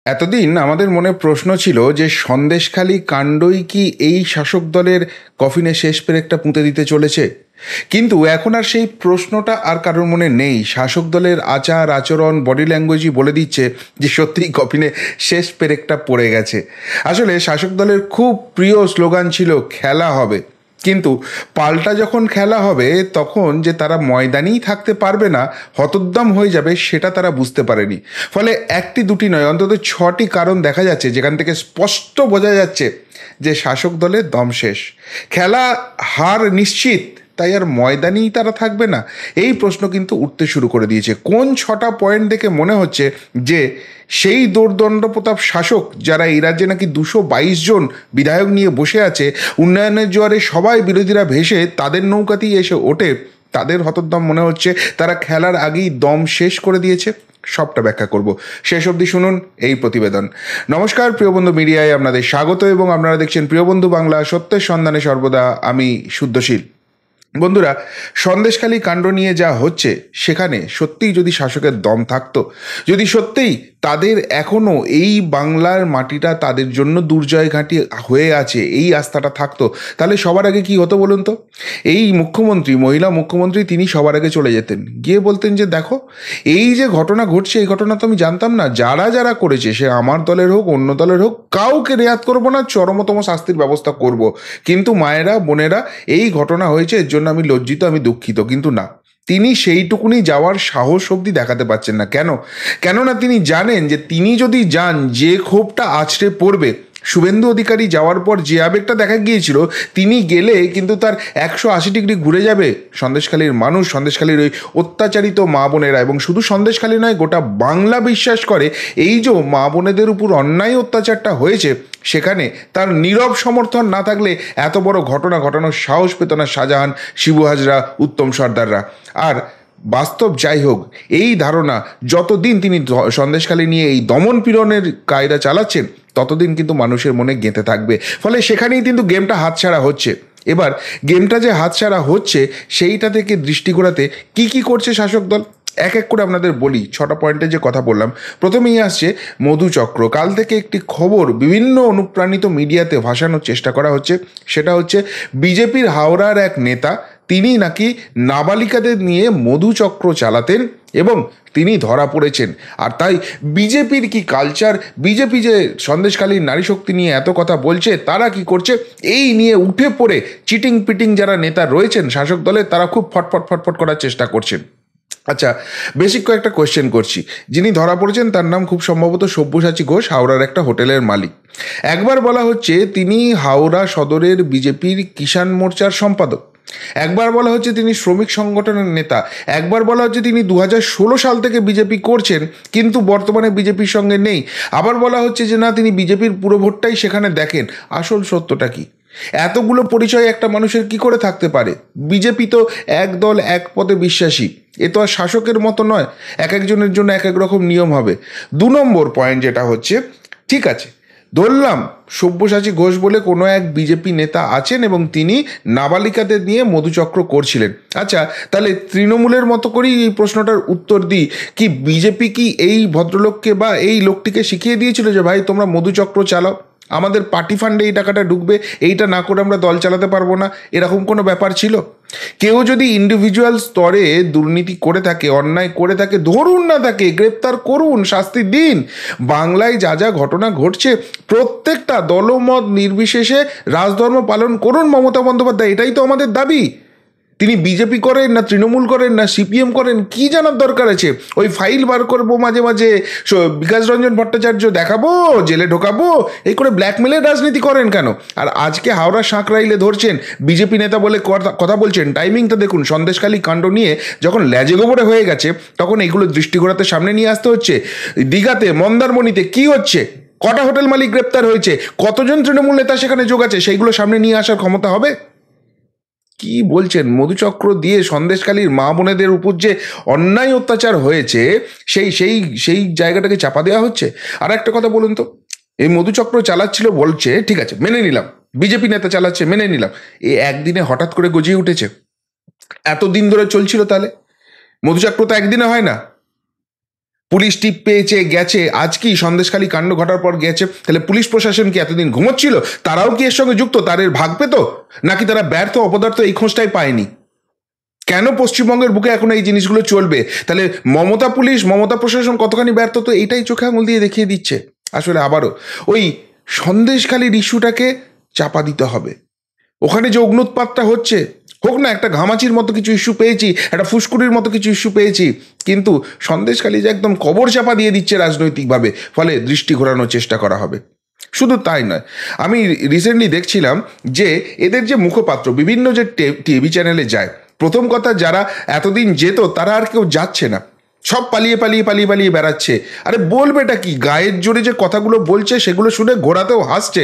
এতদিন আমাদের মনে প্রশ্ন ছিল যে সন্দেশখালি কাণ্ডই কি এই শাসক দলের কফিনে শেষ পেরেকটা পুঁতে দিতে চলেছে। কিন্তু এখন আর সেই প্রশ্নটা আর কারোর মনে নেই। শাসক দলের আচার আচরণ বডি ল্যাঙ্গুয়েজই বলে দিচ্ছে যে সত্যিই কফিনে শেষ পেরেকটা পড়ে গেছে। আসলে শাসক দলের খুব প্রিয় স্লোগান ছিল খেলা হবে, কিন্তু পাল্টা যখন খেলা হবে তখন যে তারা ময়দানেই থাকতে পারবে না, হতোদ্যম হয়ে যাবে, সেটা তারা বুঝতে পারেনি। ফলে একটি দুটি নয়, অন্তত ছটি কারণ দেখা যাচ্ছে যেখান থেকে স্পষ্ট বোঝা যাচ্ছে যে শাসক দলের দম শেষ। খেলা হার নিশ্চিত, তাই আর ময়দানেই তারা থাকবে না, এই প্রশ্ন কিন্তু উঠতে শুরু করে দিয়েছে। কোন ছটা পয়েন্ট দেখে মনে হচ্ছে যে সেই দোর্দণ্ড প্রতাপ শাসক, যারা এই রাজ্যে নাকি 222 জন বিধায়ক নিয়ে বসে আছে, উন্নয়নের জোয়ারে সবাই বিরোধীরা ভেসে তাদের নৌকাতেই এসে ওঠে, তাদের হতোদ্যম মনে হচ্ছে তারা খেলার আগেই দম শেষ করে দিয়েছে। সবটা ব্যাখ্যা করব, শেষ অবধি শুনুন এই প্রতিবেদন। নমস্কার প্রিয় বন্ধু, মিডিয়ায় আপনাদের স্বাগত এবং আপনারা দেখছেন প্রিয় বন্ধু বাংলা, সত্যের সন্ধানে সর্বদা আমি শুদ্ধশীল। বন্ধুরা, সন্দেশখালি কাণ্ড নিয়ে যা হচ্ছে সেখানে সত্যিই যদি শাসকের দম থাকতো, যদি সত্যিই তাদের এখনও এই বাংলার মাটিটা তাদের জন্য দুর্জয় ঘাঁটি হয়ে আছে, এই আস্থাটা থাকতো, তাহলে সবার আগে কি হতো বলুন তো? এই মুখ্যমন্ত্রী, মহিলা মুখ্যমন্ত্রী, তিনি সবার আগে চলে যেতেন, গিয়ে বলতেন যে দেখো, এই যে ঘটনা ঘটছে এই ঘটনা তো আমি জানতাম না, যারা যারা করেছে সে আমার দলের হোক অন্য দলের হোক, কাউকে রেয়াত করবো না, চরমতম শাস্তির ব্যবস্থা করব। কিন্তু মায়েরা বোনেরা, এই ঘটনা হয়েছে, এর জন্য আমি লজ্জিত, আমি দুঃখিত। কিন্তু না, তিনি সেইটুকুনি যাওয়ার সাহস অবধি দেখাতে পারছেন না। কেন? কেননা তিনি জানেন যে তিনি যদি যান, যে ক্ষোভটা আছড়ে পড়বে, শুভেন্দু অধিকারী যাওয়ার পর যে আবেগটা দেখা গিয়েছিল, তিনি গেলে কিন্তু তার 180 ডিগ্রি ঘুরে যাবে সন্দেশখালীর মানুষ, সন্দেশখালীর ওই অত্যাচারিত মা বোনেরা। এবং শুধু সন্দেশখালী নয়, গোটা বাংলা বিশ্বাস করে এই যে মা বোনেদের উপর অন্যায় অত্যাচারটা হয়েছে, সেখানে তার নীরব সমর্থন না থাকলে এত বড় ঘটনা ঘটানোর সাহস পেত না শাহজাহান, শিবু হাজরা, উত্তম সর্দাররা। আর বাস্তব যাই হোক, এই ধারণা যতদিন তিনি সন্দেশখালী নিয়ে এই দমন পীড়নের কায়দা চালাচ্ছেন, ততদিন কিন্তু মানুষের মনে গেঁথে থাকবে। ফলে সেখানেই কিন্তু গেমটা হাতছাড়া হচ্ছে। এবার গেমটা যে হাতছাড়া হচ্ছে, সেইটা থেকে দৃষ্টি ঘোরাতে কী কী করছে শাসক দল, এক এক করে আপনাদের বলি। ছটা পয়েন্টে যে কথা বললাম, প্রথমেই আসছে মধুচক্র। কাল থেকে একটি খবর বিভিন্ন অনুপ্রাণিত মিডিয়াতে ভাসানোর চেষ্টা করা হচ্ছে, সেটা হচ্ছে বিজেপির হাওড়ার এক নেতা, তিনি নাকি নাবালিকাদের নিয়ে মধুচক্র চালাতেন এবং তিনি ধরা পড়েছেন। আর তাই বিজেপির কি কালচার, বিজেপি যে সন্দেশখালীর নারী শক্তি নিয়ে এত কথা বলছে, তারা কি করছে, এই নিয়ে উঠে পড়ে চিটিং পিটিং যারা নেতা রয়েছেন শাসক দলের, তারা খুব ফটফট ফটফট করার চেষ্টা করছেন। আচ্ছা, বেসিক কয়েকটা কোয়েশ্চেন করছি। যিনি ধরা পড়েছেন তার নাম খুব সম্ভবত সব্যসাচী ঘোষ, হাওড়ার একটা হোটেলের মালিক। একবার বলা হচ্ছে তিনি হাওড়া সদরের বিজেপির কিষাণ মোর্চার সম্পাদক, একবার বলা হচ্ছে তিনি শ্রমিক সংগঠনের নেতা, একবার বলা হচ্ছে তিনি 2016 সাল থেকে বিজেপি করছেন কিন্তু বর্তমানে বিজেপির সঙ্গে নেই, আবার বলা হচ্ছে যে না, তিনি বিজেপির পুরো ভোটটাই সেখানে দেখেন। আসল সত্যটা কি? এতগুলো পরিচয় একটা মানুষের কি করে থাকতে পারে? বিজেপি তো এক দল এক পদে বিশ্বাসী, এ তো আর শাসকের মতো নয়, এক একজনের জন্য এক এক রকম নিয়ম হবে। 2 নম্বর পয়েন্ট যেটা হচ্ছে, ঠিক আছে, ধরলাম সব্যসাচী ঘোষ বলে কোনো এক বিজেপি নেতা আছেন এবং তিনি নাবালিকাদের নিয়ে মধুচক্র করছিলেন। আচ্ছা, তাহলে তৃণমূলের মতো করেই এই প্রশ্নটার উত্তর দিই, কি বিজেপি কি এই ভদ্রলোককে বা এই লোকটিকে শিখিয়ে দিয়েছিল যে ভাই তোমরা মধুচক্র চালাও, আমাদের পার্টি ফান্ডে এই টাকাটা ঢুকবে, এইটা না করে আমরা দল চালাতে পারবো না, এরকম কোনো ব্যাপার ছিল? কেউ যদি ইন্ডিভিজুয়াল স্তরে দুর্নীতি করে থাকে, অন্যায় করে থাকে, ধরুন না, তাকে গ্রেপ্তার করুন, শাস্তি দিন। বাংলায় যা যা ঘটনা ঘটছে, প্রত্যেকটা দলমত নির্বিশেষে রাজধর্ম পালন করুন মমতা বন্দ্যোপাধ্যায়, এটাই তো আমাদের দাবি। তিনি বিজেপি করেন না তৃণমূল করেন না সিপিএম করেন, কি জানার দরকার আছে? ওই ফাইল বার করবো মাঝে মাঝে, বিকাশ রঞ্জন ভট্টাচার্য দেখাবো, জেলে ঢোকাবো, এই করে ব্ল্যাকমেলের রাজনীতি করেন কেন? আর আজকে হাওড়া সাঁকরাইলে ধরছেন, বিজেপি নেতা বলে কথা বলছেন। টাইমিংটা দেখুন, সন্দেশখালী কাণ্ড নিয়ে যখন ল্যাজে গোবরে হয়ে গেছে, তখন এইগুলো দৃষ্টি ঘোরাতে সামনে নিয়ে আসতে হচ্ছে। দীঘাতে, মন্দারমণিতে কি হচ্ছে, কটা হোটেল মালিক গ্রেপ্তার হয়েছে, কতজন তৃণমূল নেতা সেখানে যোগ আছে, সেইগুলো সামনে নিয়ে আসার ক্ষমতা হবে? কি বলছেন? মধুচক্র দিয়ে সন্দেশখালীর মা বোনেদের উপর যে অন্যায় অত্যাচার হয়েছে, সেই সেই সেই জায়গাটাকে চাপা দেওয়া হচ্ছে। আর একটা কথা বলুন তো, এই মধুচক্র চালাচ্ছিল বলছে, ঠিক আছে মেনে নিলাম, বিজেপি নেতা চালাচ্ছে মেনে নিলাম, এই একদিনে হঠাৎ করে গজিয়ে উঠেছে? এতদিন ধরে চলছিল তাহলে? মধুচক্র তো একদিনে হয় না। পুলিশ টিপ পেয়েছে, গেছে, আজ কি সন্দেশখালী কাণ্ড ঘটার পর গেছে, তাহলে পুলিশ প্রশাসন কি এতদিন ঘুমোচ্ছিল? তারাও কি এর সঙ্গে যুক্ত? তাদের ভাগ পেত, নাকি তারা ব্যর্থ অপদার্থ এই খোঁজটাই পায়নি? কেন পশ্চিমবঙ্গের বুকে এখন এই জিনিসগুলো চলবে? তাহলে মমতা পুলিশ, মমতা প্রশাসন কতখানি ব্যর্থ, তো এইটাই চোখে আঙুল দিয়ে দেখিয়ে দিচ্ছে। আসলে আবারও ওই সন্দেশখালীর ইস্যুটাকে চাপা দিতে হবে। ওখানে যে অগ্নুৎপাতটা হচ্ছে, হোক না, একটা ঘামাচির মতো কিছু ইস্যু পেয়েছি, একটা ফুসকুড়ির মতো কিছু ইস্যু পেয়েছি, কিন্তু সন্দেশখালী যে একদম কবর চাপা দিয়ে দিচ্ছে রাজনৈতিকভাবে, ফলে দৃষ্টি ঘোরানোর চেষ্টা করা হবে। শুধু তাই নয়, আমি রিসেন্টলি দেখছিলাম যে এদের যে মুখপাত্র বিভিন্ন যে টিভি চ্যানেলে যায়, প্রথম কথা যারা এতদিন যেত তারা আর কেউ যাচ্ছে না, সব পালিয়ে পালিয়ে পালিয়ে পালিয়ে বেড়াচ্ছে। আরে বলবেটা কি? গায়ের জোরে যে কথাগুলো বলছে সেগুলো শুনে ঘোরাতেও হাসছে।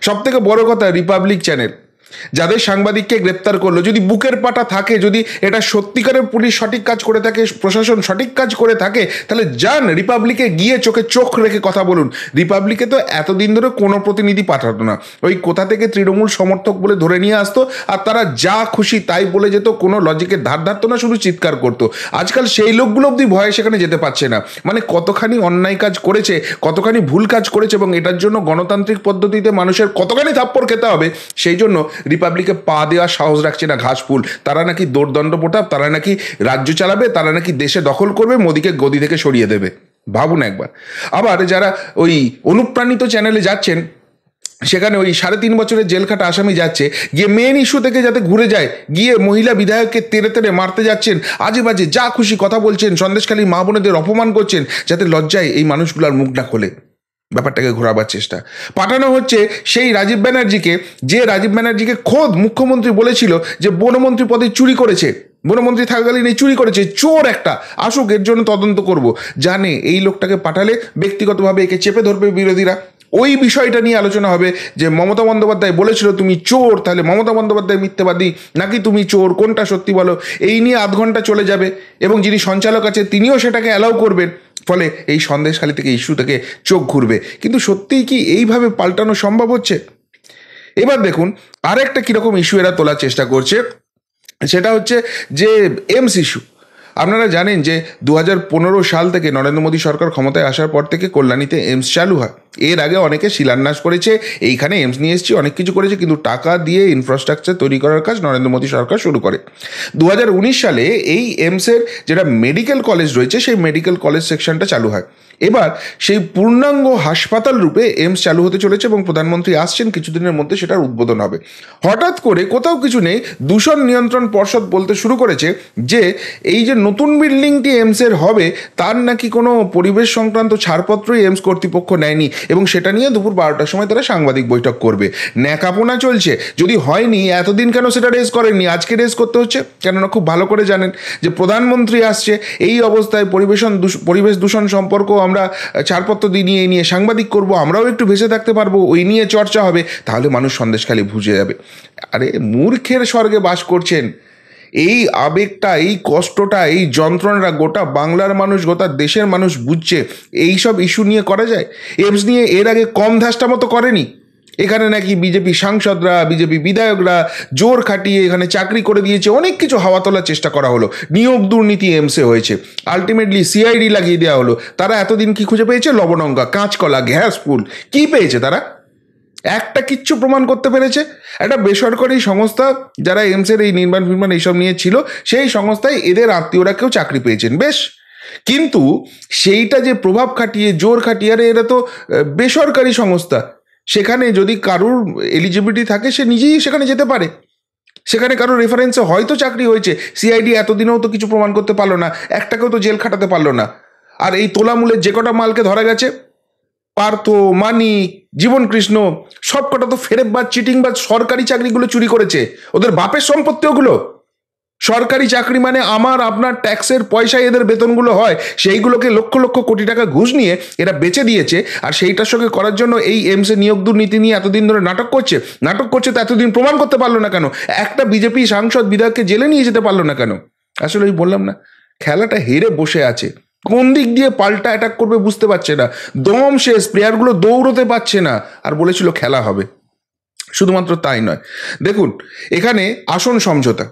সব থেকে বড় কথা, রিপাবলিক চ্যানেল যাদের সাংবাদিককে গ্রেপ্তার করলো, যদি বুকের পাটা থাকে, যদি এটা সত্যিকারের পুলিশ সঠিক কাজ করে থাকে, প্রশাসন সঠিক কাজ করে থাকে, তাহলে যান রিপাবলিকে গিয়ে চোখে চোখ রেখে কথা বলুন। রিপাবলিকে তো এতদিন ধরে কোনো প্রতিনিধি পাঠাতো না, ওই কোথা থেকে তৃণমূল সমর্থক বলে ধরে নিয়ে আসতো, আর তারা যা খুশি তাই বলে যেত, কোনো লজিকের ধার ধারতো না, শুধু চিৎকার করতো। আজকাল সেই লোকগুলো অব্দি ভয়ে সেখানে যেতে পারছে না। মানে কতখানি অন্যায় কাজ করেছে, কতখানি ভুল কাজ করেছে, এবং এটার জন্য গণতান্ত্রিক পদ্ধতিতে মানুষের কতখানি থাপ্পড় খেতে হবে, সেই জন্য রিপাবলিকে পা দেওয়ার সাহস রাখছে না ঘাসফুল। তারা নাকি দোর্দণ্ড প্রতাপ, তারা নাকি রাজ্য চালাবে, তারা নাকি দেশে দখল করবে, মোদিকে গদি থেকে সরিয়ে দেবে। ভাবুন একবার। আবার যারা ওই অনুপ্রাণিত চ্যানেলে যাচ্ছেন, সেখানে ওই 3.5 বছরের জেল খাটা আসামি যাচ্ছে, গিয়ে মেন ইস্যু থেকে যাতে ঘুরে যায়, গিয়ে মহিলা বিধায়ককে তেড়ে তেড়ে মারতে যাচ্ছেন, আজে বাজে যা খুশি কথা বলছেন, সন্দেশখালীর মা বোনেদের অপমান করছেন, যাতে লজ্জায় এই মানুষগুলোর মুখ না খোলে। ব্যাপারটাকে ঘোরাবার চেষ্টা পাঠানো হচ্ছে সেই রাজীব ব্যানার্জিকে, যে রাজীব ব্যানার্জিকে খোদ মুখ্যমন্ত্রী বলেছিল যে বনমন্ত্রী পদে চুরি করেছে, বনমন্ত্রী থাকাকালীন এই চুরি করেছে, চোর একটা, আসুক এর জন্য তদন্ত করব। জানে এই লোকটাকে পাঠালে ব্যক্তিগতভাবে একে চেপে ধরবে বিরোধীরা। ওই বিষয়টা নিয়ে আলোচনা হবে যে মমতা বন্দ্যোপাধ্যায় বলেছিল তুমি চোর, তাহলে মমতা বন্দ্যোপাধ্যায় মিথ্যাবাদী নাকি তুমি চোর, কোনটা সত্যি বলো। এই নিয়ে আধ ঘন্টা চলে যাবে, এবং যিনি সঞ্চালক আছে তিনিও সেটাকে অ্যালাউ করবেন। ফলে এই সন্দেশখালী থেকে ইস্যু থেকে চোখ ঘুরবে। কিন্তু সত্যিই কি এইভাবে পাল্টানো সম্ভব হচ্ছে? এবার দেখুন আরেকটা কীরকম ইস্যু এরা তোলার চেষ্টা করছে, সেটা হচ্ছে যে এমস ইস্যু। আপনারা জানেন যে 2015 সাল থেকে নরেন্দ্র মোদী সরকার ক্ষমতায় আসার পর থেকে কল্যাণীতে এমস চালু হয়। এর আগে অনেকে শিলান্যাস করেছে, এইখানে এমস নিয়ে এসেছি, অনেক কিছু করেছে, কিন্তু টাকা দিয়ে ইনফ্রাস্ট্রাকচার তৈরি করার কাজ নরেন্দ্র মোদী সরকার শুরু করে। 2019 সালে এই এমসের যেটা মেডিকেল কলেজ রয়েছে, সেই মেডিকেল কলেজ সেকশনটা চালু হয়। এবার সেই পূর্ণাঙ্গ হাসপাতাল রূপে এমস চালু হতে চলেছে, এবং প্রধানমন্ত্রী আসছেন কিছুদিনের মধ্যে, সেটার উদ্বোধন হবে। হঠাৎ করে কোথাও কিছু নেই, দূষণ নিয়ন্ত্রণ পর্ষদ বলতে শুরু করেছে যে এই যে নতুন বিল্ডিংটি এমসের হবে, তার নাকি কোনো পরিবেশ সংক্রান্ত ছাড়পত্রই এমস কর্তৃপক্ষ নেয়নি, এবং সেটা নিয়ে দুপুর 12টার সময় তারা সাংবাদিক বৈঠক করবে। ন্যাকাপোনা চলছে। যদি হয়নি এতদিন কেন সেটা রেজ করেননি, আজকে রেজ করতে হচ্ছে? কেননা খুব ভালো করে জানেন যে প্রধানমন্ত্রী আসছে, এই অবস্থায় পরিবেশ দূষণ সম্পর্ক আমরা ছাড়পত্র নিয়ে নিয়ে সাংবাদিক করব, আমরাও একটু ভেসে থাকতে পারবো, ওই নিয়ে চর্চা হবে, তাহলে মানুষ সন্দেশখালী বুঝে যাবে। আরে মূর্খের স্বর্গে বাস করছেন। এই আবেগটা, এই কষ্টটা, এই যন্ত্রণাটা গোটা বাংলার মানুষ, গোটা দেশের মানুষ বুঝছে। এই সব ইস্যু নিয়ে করা যায়? এমস নিয়ে এর আগে কম ধাসটা মতো করেনি। এখানে নাকি বিজেপি সাংসদরা, বিজেপি বিধায়করা জোর খাটিয়ে এখানে চাকরি করে দিয়েছে, অনেক কিছু হাওয়া তোলার চেষ্টা করা হলো, নিয়োগ দুর্নীতি এমসে হয়েছে, আলটিমেটলি সিআইডি লাগিয়ে দেওয়া হলো। তারা এতদিন কি খুঁজে পেয়েছে? লবণঙ্গা, কাঁচকলা, গ্যাস ফুল, কি পেয়েছে তারা? একটা কিচ্ছু প্রমাণ করতে পেরেছে? একটা বেসরকারি সংস্থা যারা এমসের এই নির্মাণ এইসব নিয়ে ছিল, সেই সংস্থায় এদের আত্মীয়রা কেউ চাকরি পেয়েছেন, বেশ। কিন্তু সেইটা যে প্রভাব খাটিয়ে, জোর খাটিয়ে, আরে এরা তো বেসরকারি সংস্থা, সেখানে যদি কারুর এলিজিবিলিটি থাকে সে নিজেই সেখানে যেতে পারে। সেখানে কারোর রেফারেন্সে হয়তো চাকরি হয়েছে, সিআইডি এতদিনেও তো কিছু প্রমাণ করতে পারলো না, একটাকেও তো জেল খাটাতে পারলো না। আর এই তোলামূলের যে কটা মালকে ধরা গেছে, পার্থ, মানিক, জীবন কৃষ্ণ, সব কটা তো ফেরেববাজ, চিটিংবাজ, সরকারি চাকরিগুলো চুরি করেছে, ওদের বাপের সম্পত্তি ওগুলো। সরকারি চাকরি মানে আমার আপনার ট্যাক্সের পয়সায় এদের বেতনগুলো হয়, সেইগুলোকে লক্ষ লক্ষ কোটি টাকা ঘুষ নিয়ে এরা বেচে দিয়েছে। আর সেইটার সঙ্গে করার জন্য এই এমসে নিয়োগ দুর্নীতি নিয়ে এতদিন ধরে নাটক করছে। তো এতদিন প্রমাণ করতে পারলো না কেন? একটা বিজেপি সাংসদ বিধায়ককে জেলে নিয়ে যেতে পারলো না কেন? আসলে ওই বললাম না, খেলাটা হেরে বসে আছে, কোন দিক দিয়ে পাল্টা অ্যাটাক করবে বুঝতে পারছে না, দম শেষ, প্লেয়ারগুলো দৌড়তে পারছে না। আর বলেছিল খেলা হবে। শুধুমাত্র তাই নয়, দেখুন এখানে আসন সমঝোতা,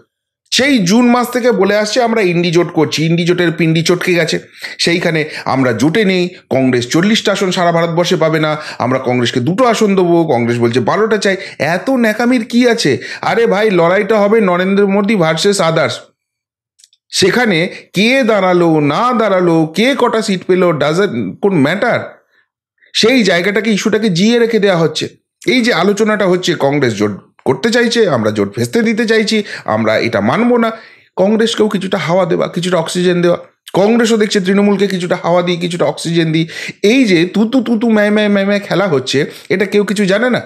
সেই জুন মাস থেকে বলে আসছে আমরা ইন্ডি জোট করছি, ইন্ডি জোটের পিন্ডি চটকে গেছে, সেইখানে আমরা জোটে নেই, কংগ্রেস 40টা আসন সারা ভারতবর্ষে পাবে না, আমরা কংগ্রেসকে 2টো আসন দেবো, কংগ্রেস বলছে 12টা চাই। এত ন্যাকামির কি আছে? আরে ভাই, লড়াইটা হবে নরেন্দ্র মোদী ভার্সেস আদার্স। সেখানে কে দাঁড়ালো না দাঁড়ালো, কে কটা সিট পেলো, ডাজন্ট কোন ম্যাটার। সেই জায়গাটাকে, ইস্যুটাকে জিয়ে রেখে দেওয়া হচ্ছে। এই যে আলোচনাটা হচ্ছে, কংগ্রেস জোট করতে চাইছে, আমরা জোট ভেস্তে দিতে চাইছি, আমরা এটা মানবো না, কংগ্রেসকেও কিছুটা হাওয়া দেওয়া, কিছুটা অক্সিজেন দেওয়া। কংগ্রেসও দেখছে তৃণমূলকে কিছুটা হাওয়া দিই, কিছুটা অক্সিজেন দিই। এই যে তুতু তুতু ম্যায় ম্যায় ম্যায় ম্যায় খেলা হচ্ছে, এটা কেউ কিছু জানে না।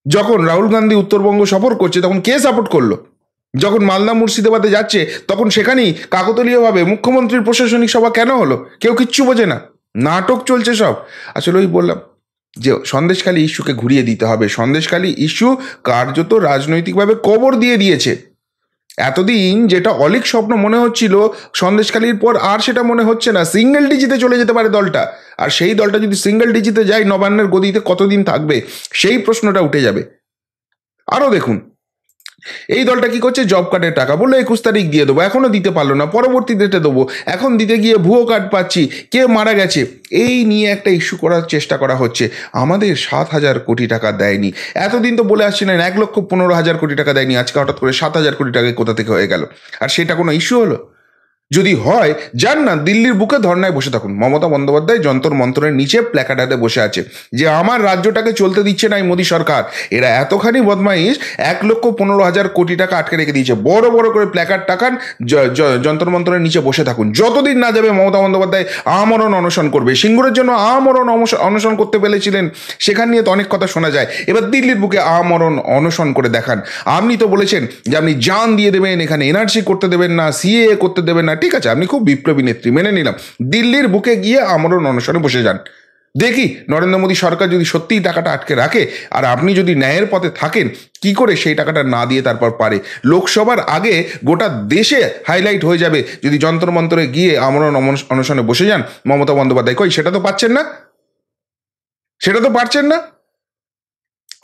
যখন রাহুল গান্ধী উত্তরবঙ্গ সফর করছে তখন কে সাপোর্ট করলো? যখন মালদা মুর্শিদাবাদে যাচ্ছে তখন সেখানেই কাকতালীয়ভাবে মুখ্যমন্ত্রীর প্রশাসনিক সভা কেন হলো? কেউ কিচ্ছু বোঝে না, নাটক চলছে সব। আসলে ওই বললাম যে সন্দেশখালী ইস্যুকে ঘুরিয়ে দিতে হবে। সন্দেশখালী ইস্যু কার্যত রাজনৈতিকভাবে কবর দিয়ে দিয়েছে। এতদিন যেটা অলীক স্বপ্ন মনে হচ্ছিল সন্দেশখালীর পর, আর সেটা মনে হচ্ছে না। সিঙ্গেল ডিজিটে চলে যেতে পারে দলটা, আর সেই দলটা যদি সিঙ্গেল ডিজিটে যায়, নবান্নের গদিতে কতদিন থাকবে সেই প্রশ্নটা উঠে যাবে। আরও দেখুন, এই দলটা কি করছে, জব কার্ডের টাকা বললো 21 তারিখ দিয়ে দেবো, এখনো দিতে পারলো না, পরবর্তী ডেটে দেবো, এখন দিতে গিয়ে ভুয়ো কার্ড পাচ্ছি, কে মারা গেছে, এই নিয়ে একটা ইস্যু করার চেষ্টা করা হচ্ছে। আমাদের 7,000 কোটি টাকা দেয়নি, এতদিন তো বলে আসছিলেন 1,15,000 কোটি টাকা দেয়নি, আজকে হঠাৎ করে 7,000 কোটি টাকা কোথা থেকে হয়ে গেল? আর সেটা কোনো ইস্যু হলো? যদি হয়, যান না দিল্লির বুকে ধর্নায় বসে থাকুন। মমতা বন্দ্যোপাধ্যায় যন্তর মন্ত্রের নিচে প্ল্যাকার্ডে বসে আছে যে আমার রাজ্যটাকে চলতে দিচ্ছে না এই মোদী সরকার, এরা এতখানি বদমাইশ, 1,15,000 কোটি টাকা আটকে রেখে দিয়েছে। বড় বড় করে প্ল্যাকার্ড টাকান, যন্তর মন্ত্রের নিচে বসে থাকুন। যতদিন না যাবে মমতা বন্দ্যোপাধ্যায় আমরণ অনশন করবে। সিঙ্গুরের জন্য আমরণ অনশন করতে পেরেছিলেন, সেখান নিয়ে তো অনেক কথা শোনা যায়। এবার দিল্লির বুকে আমরণ অনশন করে দেখান। আপনি তো বলেছেন যে আপনি জান দিয়ে দেবেন, এখানে এনআরসি করতে দেবেন না, সিএএ করতে দেবেন না, ঠিক আছে, আপনি খুব বিপ্লবী নেত্রী, মেনে নিলাম। দিল্লির বুকে গিয়ে আমরণ অনশনে বসে যান। দেখি নরেন্দ্র মোদী সরকার যদি সত্যিই টাকাটা আটকে রাখে, আর আপনি যদি ন্যায়ের পথে থাকেন, কি করে সেই টাকাটা না দিয়ে তারপর পারে। লোকসভার আগে গোটা দেশে হাইলাইট হয়ে যাবে যদি যন্তর মন্তরে গিয়ে আমরণ অনশনে বসে যান মমতা বন্দ্যোপাধ্যায়। কই, সেটা তো পাচ্ছেন না, সেটা তো পারছেন না।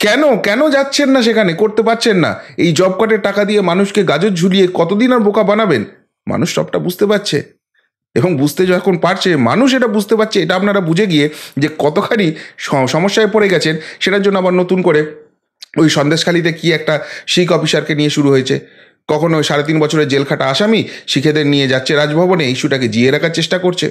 কেন কেন যাচ্ছেন না সেখানে, করতে পারছেন না? এই জব কার্ডের টাকা দিয়ে মানুষকে গাজর ঝুলিয়ে কতদিন আর বোকা বানাবেন? মানুষ সবটা বুঝতে পারছে, এবং বুঝতে যখন পারছে, মানুষ এটা বুঝতে পারছে, এটা আপনারা বুঝে গিয়ে যে কতখানি সমস্যায় পড়ে গেছেন, সেটার জন্য আবার নতুন করে ওই সন্দেশখালীতে কি একটা শিখ অফিসারকে নিয়ে শুরু হয়েছে। কখনো 3.5 বছরের জেল খাটা আসামি শিখেদের নিয়ে যাচ্ছে রাজভবনে, ইস্যুটাকে জিয়ে রাখার চেষ্টা করছে।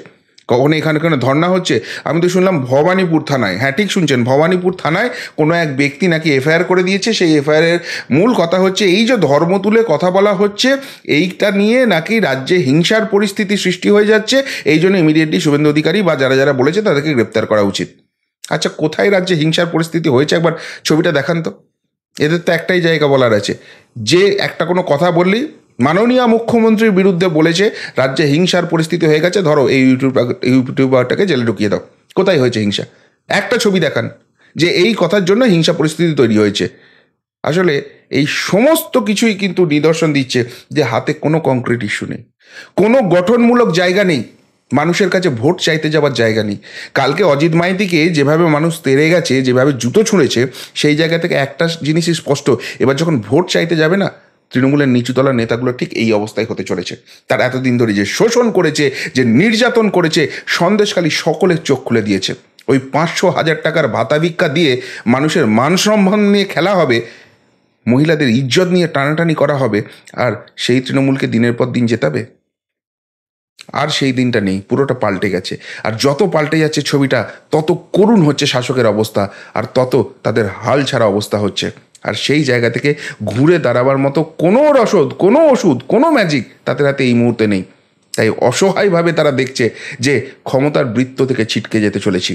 কখনো এখানে ধর্না হচ্ছে। আমি তো শুনলাম ভবানীপুর থানায়, হ্যাঁ ঠিক শুনছেন, ভবানীপুর থানায় কোনো এক ব্যক্তি নাকি এফআইআর করে দিয়েছে। সেই এফআইআরের মূল কথা হচ্ছে এই যে ধর্ম তুলে কথা বলা হচ্ছে, এইটা নিয়ে নাকি রাজ্যে হিংসার পরিস্থিতি সৃষ্টি হয়ে যাচ্ছে, এই জন্য ইমিডিয়েটলি শুভেন্দু অধিকারী বা যারা যারা বলেছে তাদেরকে গ্রেপ্তার করা উচিত। আচ্ছা, কোথায় রাজ্যে হিংসার পরিস্থিতি হয়েছে একবার ছবিটা দেখান তো। এদের তো একটাই জায়গা বলার আছে, যে একটা কোনো কথা বললেই মাননীয় মুখ্যমন্ত্রীর বিরুদ্ধে বলেছে রাজ্যে হিংসার পরিস্থিতি হয়ে গেছে, ধরো এই ইউটিউবারটাকে জেলে ঢুকিয়ে দাও। কোথায় হয়েছে হিংসা? একটা ছবি দেখান যে এই কথার জন্য হিংসা পরিস্থিতি তৈরি হয়েছে। আসলে এই সমস্ত কিছুই কিন্তু নিদর্শন দিচ্ছে যে হাতে কোনো কংক্রিট ইস্যু নেই, কোনো গঠনমূলক জায়গা নেই, মানুষের কাছে ভোট চাইতে যাওয়ার জায়গা নেই। কালকে অজিত মাইতিকে যেভাবে মানুষ তেড়ে গেছে, যেভাবে জুতো ছুঁড়েছে, সেই জায়গা থেকে একটা জিনিসই স্পষ্ট, এবার যখন ভোট চাইতে যাবে না, তৃণমূলের নিচুতলার নেতাগুলো ঠিক এই অবস্থায় হতে চলেছে। তার এতদিন ধরে যে শোষণ করেছে, যে নির্যাতন করেছে, সন্দেশখালী সকলের চোখ খুলে দিয়েছে। ওই 500,000 টাকার ভাতা ভিক্ষা দিয়ে মানুষের মান সম্মান নিয়ে খেলা হবে, মহিলাদের ইজ্জত নিয়ে টানাটানি করা হবে, আর সেই তৃণমূলকে দিনের পর দিন জেতাবে। আর সেই দিনটা নেই, পুরোটা পাল্টে গেছে। আর যত পাল্টে যাচ্ছে ছবিটা, তত করুণ হচ্ছে শাসকের অবস্থা, আর তত তাদের হাল ছাড়া অবস্থা হচ্ছে। আর সেই জায়গা থেকে ঘুরে দাঁড়াবার মতো কোনো রসদ, কোনো ওষুধ, কোনো ম্যাজিক তাদের হাতে এই মুহূর্তে নেই। তাই অসহায়ভাবে তারা দেখছে যে ক্ষমতার বৃত্ত থেকে ছিটকে যেতে চলেছি।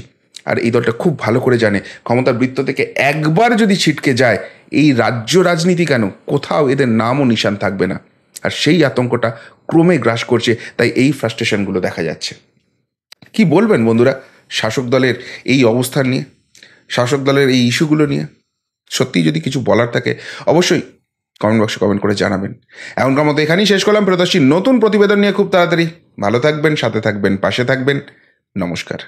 আর এই দলটা খুব ভালো করে জানে, ক্ষমতার বৃত্ত থেকে একবার যদি ছিটকে যায়, এই রাজ্য রাজনীতি কেন, কোথাও এদের নামও নিশান থাকবে না। আর সেই আতঙ্কটা ক্রমে গ্রাস করছে, তাই এই ফ্রাস্ট্রেশনগুলো দেখা যাচ্ছে। কি বলবেন বন্ধুরা শাসক দলের এই অবস্থান নিয়ে, শাসক দলের এই ইস্যুগুলো নিয়ে? সত্যিই যদি কিছু বলার থাকে অবশ্যই কমেন্ট বক্সে কমেন্ট করে জানাবেন। এমনকার মতো এখানেই শেষ করলাম। প্রিয়দর্শী নতুন প্রতিবেদন নিয়ে খুব তাড়াতাড়ি। ভালো থাকবেন, সাথে থাকবেন, পাশে থাকবেন। নমস্কার।